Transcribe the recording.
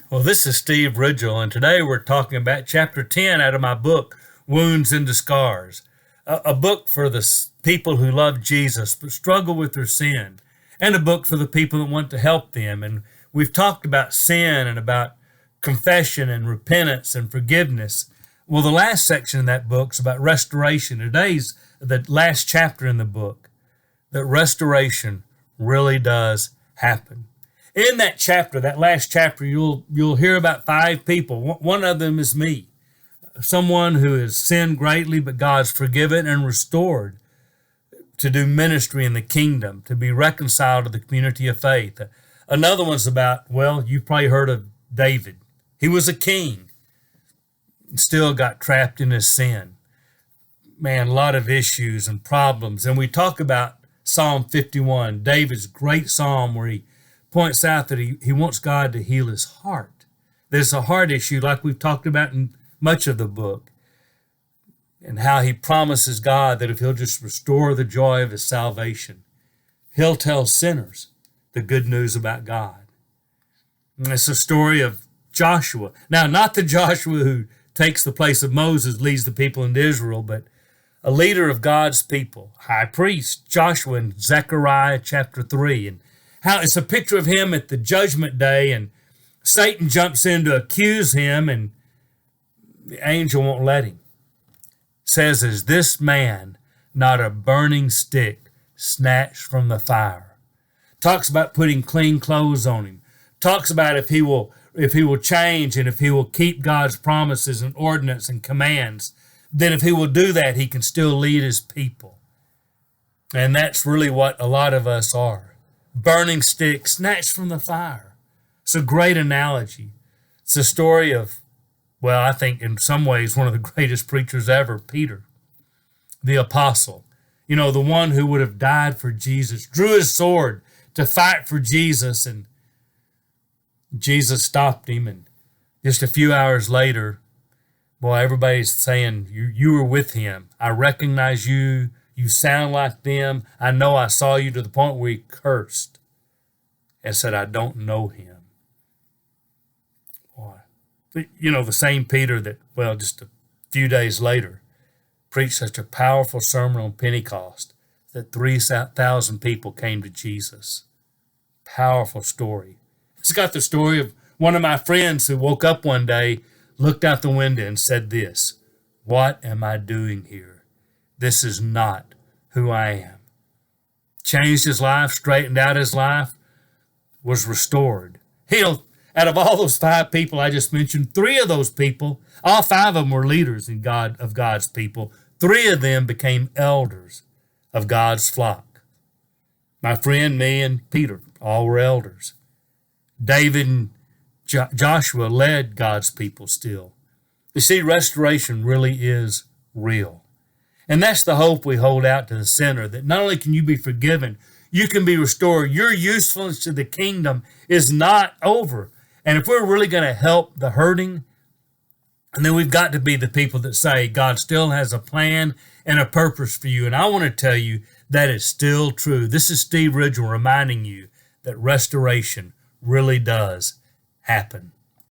Well, this is Steve Ridgell, and today we're talking about chapter 10 out of my book, Wounds into Scars, a book for the people who love Jesus but struggle with their sin, and a book for the people that want to help them. And we've talked about sin and about confession and repentance and forgiveness. Well, the last section of that book is about restoration. Today's the last chapter in the book, that restoration really does happen. In that chapter, that last chapter, you'll hear about 5 people. One of them is me, someone who has sinned greatly, but God's forgiven and restored to do ministry in the kingdom, to be reconciled to the community of faith. Another one's about, well, you've probably heard of David. He was a king, still got trapped in his sin. Man, a lot of issues and problems. And we talk about Psalm 51, David's great psalm where he points out that he wants God to heal his heart. There's a heart issue like we've talked about in much of the book, and how he promises God that if he'll just restore the joy of his salvation, he'll tell sinners the good news about God. And it's a story of Joshua. Now, not the Joshua who takes the place of Moses, leads the people into Israel, but a leader of God's people, high priest Joshua in Zechariah chapter 3, and how it's a picture of him at the judgment day, and Satan jumps in to accuse him, and the angel won't let him. It says, is this man not a burning stick snatched from the fire? Talks about putting clean clothes on him. Talks about if he will change and if he will keep God's promises and ordinance and commands, then if he will do that, he can still lead his people. And that's really what a lot of us are. Burning stick snatched from the fire. It's a great analogy. It's a story of, well, I think in some ways one of the greatest preachers ever, Peter, the apostle. You know, the one who would have died for Jesus, drew his sword to fight for Jesus, and Jesus stopped him. And just a few hours later, boy, everybody's saying, you were with him. I recognize you. You sound like them. I know I saw you, to the point where he cursed and said, I don't know him. Boy, you know, the same Peter that, well, just a few days later, preached such a powerful sermon on Pentecost that 3,000 people came to Jesus. Powerful story. It's got the story of one of my friends who woke up one day, looked out the window and said this, what am I doing here? This is not who I am. Changed his life, straightened out his life, was restored. Out of all those 5 people I just mentioned, 3 of those people, all 5 of them were leaders of God's people. 3 of them became elders of God's flock. My friend, me, and Peter, all were elders. David and Joshua led God's people still. You see, restoration really is real. And that's the hope we hold out to the sinner, that not only can you be forgiven, you can be restored. Your usefulness to the kingdom is not over. And if we're really going to help the hurting, and then we've got to be the people that say God still has a plan and a purpose for you. And I want to tell you that is still true. This is Steve Ridgell reminding you that restoration really does happen.